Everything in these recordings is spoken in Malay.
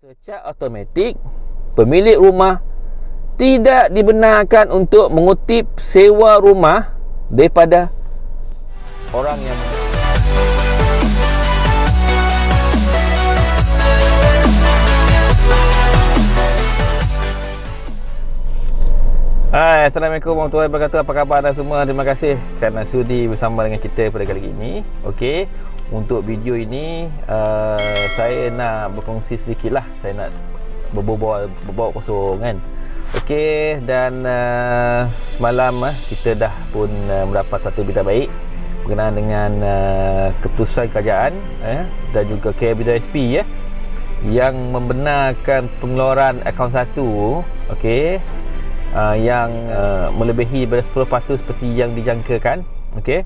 Secara automatik, pemilik rumah tidak dibenarkan untuk mengutip sewa rumah daripada orang yang Hai, Assalamualaikum warahmatullahi wabarakatuh. Apa khabar anda semua? Terima kasih kerana sudi bersama dengan kita pada kali ini. Okey, untuk video ini saya nak berkongsi sedikit lah. Saya nak berbawa kosong kan. Okey, dan semalam kita dah pun mendapat satu berita baik berkenaan dengan keputusan kerajaan dan juga KBWSP yang membenarkan pengeluaran akaun satu, okey, yang melebihi daripada 10% seperti yang dijangkakan. Okey,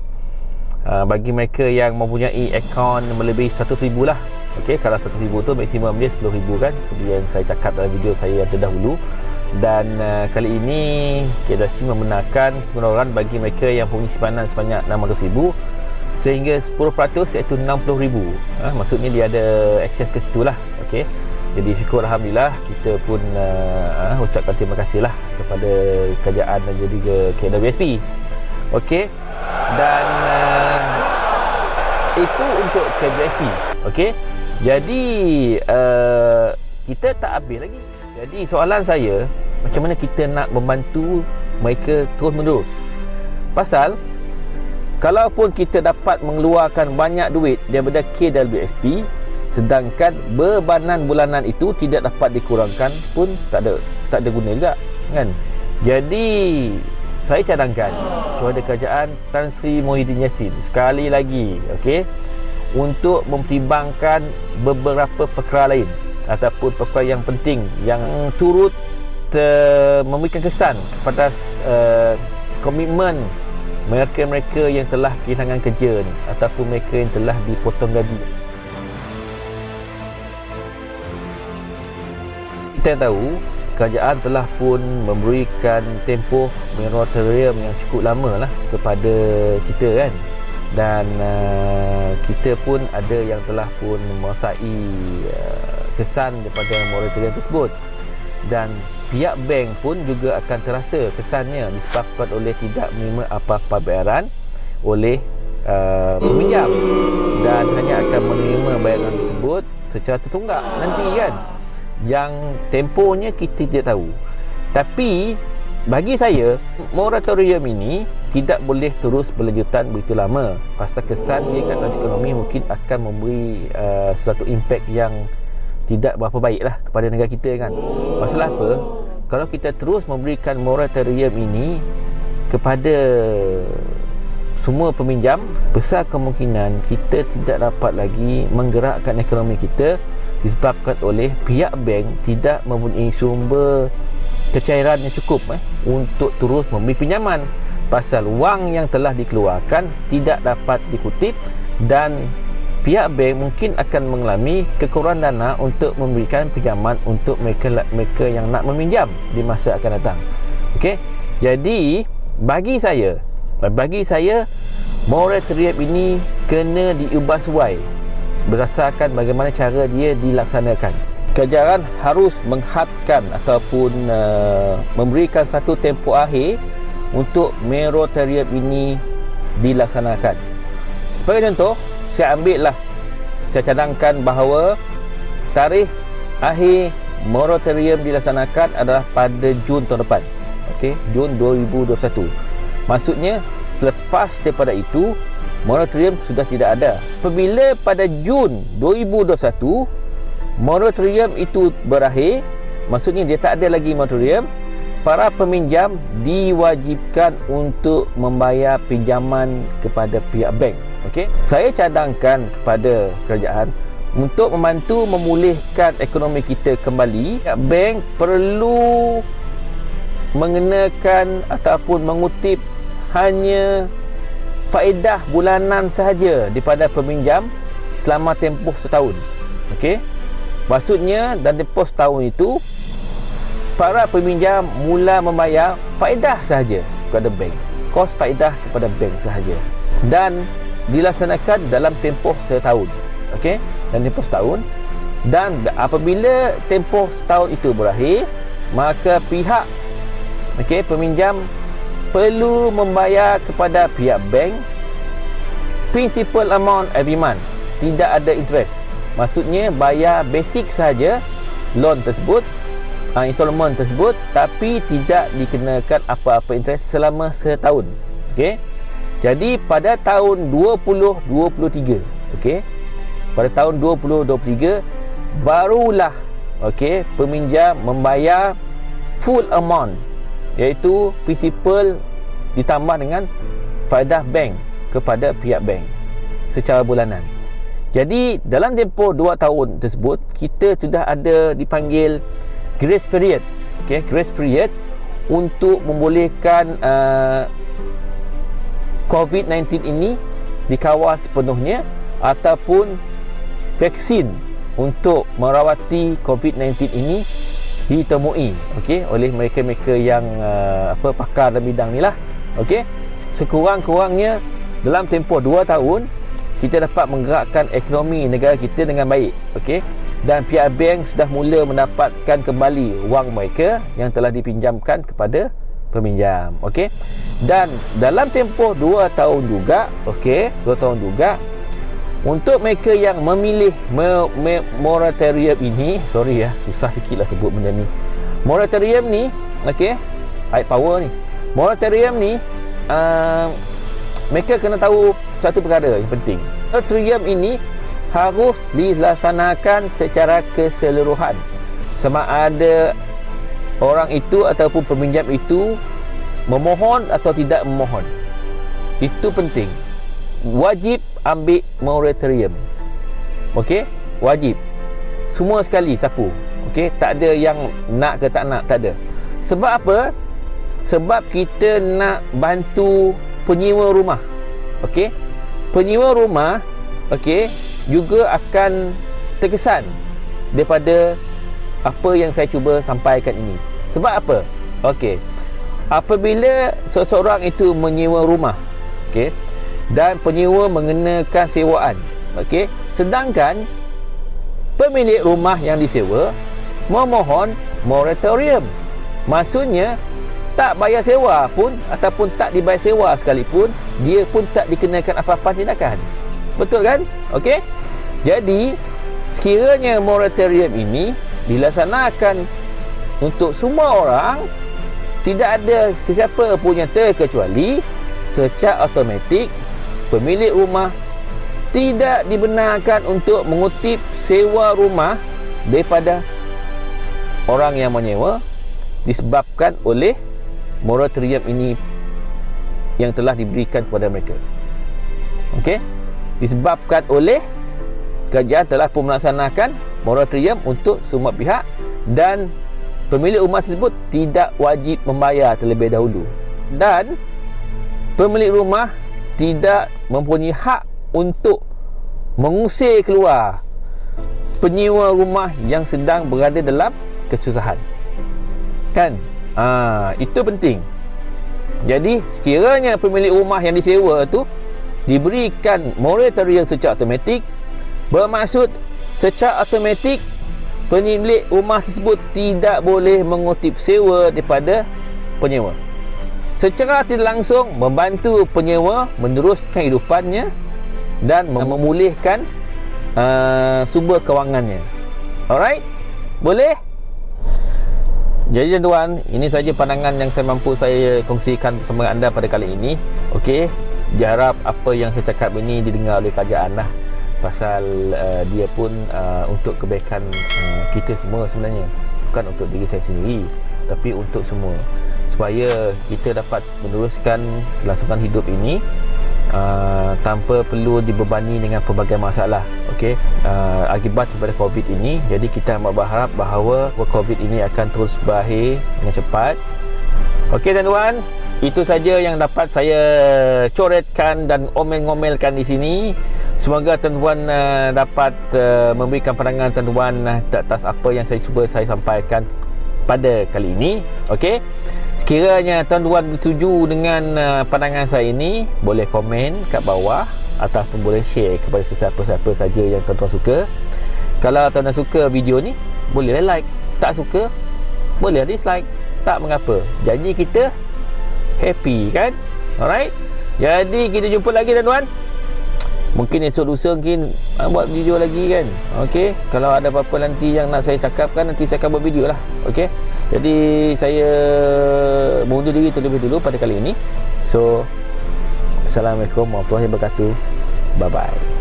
bagi mereka yang mempunyai akaun melebihi 100,000 lah. Okey, kalau 100,000 tu maksimum dia 10,000 kan, seperti yang saya cakap dalam video saya yang terdahulu. Dan kali ini KBWSP membenarkan pengeluaran bagi mereka yang mempunyai simpanan sebanyak 600,000 sehingga 10% iaitu 60,000. Maksudnya dia ada akses ke situ lah. Okey, jadi syukur Alhamdulillah, kita pun ucapkan terima kasih lah kepada kerajaan dan juga KBWSP. Okey, dan itu untuk KBWSP. Okey, jadi kita tak habis lagi. Jadi soalan saya, macam mana kita nak membantu mereka terus menerus? Pasal kalaupun kita dapat mengeluarkan banyak duit daripada KBWSP, sedangkan bebanan bulanan itu tidak dapat dikurangkan pun tak ada guna juga kan. Jadi saya cadangkan kepada kerajaan Tan Sri Muhyiddin Yassin sekali lagi, okey, untuk mempertimbangkan beberapa perkara lain ataupun perkara yang penting yang turut memberikan kesan kepada komitmen mereka-mereka yang telah kehilangan kerja ni, ataupun mereka yang telah dipotong gaji. Kita tahu kerajaan telah pun memberikan tempoh moratorium yang cukup lama lah kepada kita kan, dan kita pun ada yang telah pun merasai kesan daripada moratorium tersebut, dan pihak bank pun juga akan terasa kesannya disebabkan oleh tidak menerima apa-apa bayaran oleh peminjam, dan hanya akan menerima bayaran tersebut secara tertunggak nanti kan, yang tempohnya kita tidak tahu. Tapi bagi saya, moratorium ini tidak boleh terus berlanjutan begitu lama, pasal kesan dia ke atas ekonomi mungkin akan memberi satu impak yang tidak berapa baik lah kepada negara kita kan. Pasal apa? Kalau kita terus memberikan moratorium ini kepada semua peminjam, besar kemungkinan kita tidak dapat lagi menggerakkan ekonomi kita disebabkan oleh pihak bank tidak mempunyai sumber kecairan yang cukup untuk terus memberi pinjaman, pasal wang yang telah dikeluarkan tidak dapat dikutip, dan pihak bank mungkin akan mengalami kekurangan dana untuk memberikan pinjaman untuk mereka yang nak meminjam di masa akan datang. Okey, jadi bagi saya moratorium ini kena diubah sesuai berdasarkan bagaimana cara dia dilaksanakan. Kerajaan harus menghadkan ataupun memberikan satu tempoh akhir untuk moratorium ini dilaksanakan. Sebagai contoh, saya cadangkan bahawa tarikh akhir moratorium dilaksanakan adalah pada Jun tahun depan. Okey, Jun 2021. Maksudnya selepas daripada itu moratorium sudah tidak ada. Apabila pada Jun 2021 moratorium itu berakhir, maksudnya dia tak ada lagi moratorium, para peminjam diwajibkan untuk membayar pinjaman kepada pihak bank. Okey, saya cadangkan kepada kerajaan untuk membantu memulihkan ekonomi kita kembali, pihak bank perlu mengenakan ataupun mengutip hanya faedah bulanan sahaja daripada peminjam selama tempoh setahun. Okey, maksudnya dalam tempoh setahun itu para peminjam mula membayar faedah sahaja kepada bank, kos faedah kepada bank sahaja, dan dilaksanakan dalam tempoh setahun. Okey, dalam tempoh setahun Dan apabila tempoh setahun itu berakhir, maka pihak peminjam perlu membayar kepada pihak bank principal amount every month, tidak ada interest. Maksudnya bayar basic saja loan tersebut, installment tersebut, tapi tidak dikenakan apa-apa interest selama setahun. Jadi pada tahun 2023, pada tahun 2023 barulah peminjam membayar full amount, iaitu principal ditambah dengan faedah bank kepada pihak bank secara bulanan. Jadi dalam tempoh 2 tahun tersebut, kita sudah ada dipanggil grace period. Grace period untuk membolehkan COVID-19 ini dikawal sepenuhnya, ataupun vaksin untuk merawati COVID-19 ini ditemui oleh mereka-mereka yang pakar dalam bidang ni lah. Sekurang-kurangnya dalam tempoh 2 tahun kita dapat menggerakkan ekonomi negara kita dengan baik. Dan pihak bank sudah mula mendapatkan kembali wang mereka yang telah dipinjamkan kepada peminjam. Dan dalam tempoh 2 tahun juga, 2 tahun juga, untuk mereka yang memilih moratorium ini, susah sikit lah sebut benda ni. Moratorium ni, high power ni, moratorium ni, mereka kena tahu satu perkara yang penting. Moratorium ini harus dilaksanakan secara keseluruhan, sama ada orang itu ataupun peminjam itu memohon atau tidak memohon. Itu penting. Wajib ambil moratorium. Wajib. Semua sekali sapu. Tak ada yang nak ke tak nak, tak ada. Sebab apa? Sebab kita nak bantu penyewa rumah. Penyewa rumah juga akan terkesan daripada apa yang saya cuba sampaikan ini. Sebab apa? Apabila seseorang itu menyewa rumah, dan penyewa mengenakan sewaan, sedangkan pemilik rumah yang disewa memohon moratorium, maksudnya tak bayar sewa pun ataupun tak dibayar sewa sekalipun, dia pun tak dikenakan apa-apa tindakan. Betul kan? Jadi sekiranya moratorium ini dilaksanakan untuk semua orang, tidak ada sesiapa pun yang terkecuali, secara automatik pemilik rumah tidak dibenarkan untuk mengutip sewa rumah daripada orang yang menyewa, disebabkan oleh moratorium ini yang telah diberikan kepada mereka. Disebabkan oleh kerajaan telah pun melaksanakan moratorium untuk semua pihak, dan pemilik rumah tersebut tidak wajib membayar terlebih dahulu, dan pemilik rumah tidak mempunyai hak untuk mengusir keluar penyewa rumah yang sedang berada dalam kesusahan. Itu penting. Jadi sekiranya pemilik rumah yang disewa tu diberikan moratorium secara automatik, bermaksud secara automatik pemilik rumah tersebut tidak boleh mengutip sewa daripada penyewa. Secara tidak langsung membantu penyewa meneruskan hidupannya dan memulihkan sumber kewangannya. Alright? Boleh? Jadi tuan-tuan, ini saja pandangan yang saya mampu saya kongsikan bersama anda pada kali ini. Diharap apa yang saya cakap ini didengar oleh kerajaan lah, pasal dia pun untuk kebaikan kita semua sebenarnya, bukan untuk diri saya sendiri, tapi untuk semua, supaya kita dapat meneruskan kelangsungan hidup ini tanpa perlu dibebani dengan pelbagai masalah akibat daripada COVID ini. Jadi kita berharap bahawa COVID ini akan terus berakhir dengan cepat. Tuan-tuan, itu saja yang dapat saya coretkan dan omel-ngomelkan di sini. Semoga tuan-tuan dapat memberikan pandangan tuan-tuan atas apa yang saya cuba saya sampaikan pada kali ini. Sekiranya tuan-tuan bersetuju dengan pandangan saya ini, boleh komen kat bawah ataupun boleh share kepada sesiapa-siapa saja yang tuan-tuan suka. Kalau tuan-tuan suka video ni, boleh like. Tak suka, boleh dislike. Tak mengapa. Janji kita happy kan? Alright. Jadi kita jumpa lagi tuan-tuan. Mungkin esok lusa mungkin buat video lagi kan. Okey. Kalau ada apa-apa nanti yang nak saya cakapkan, nanti saya akan buat video lah. Okey. Jadi saya mundur diri terlebih dulu pada kali ini. So, Assalamualaikum warahmatullahi wabarakatuh. Bye bye.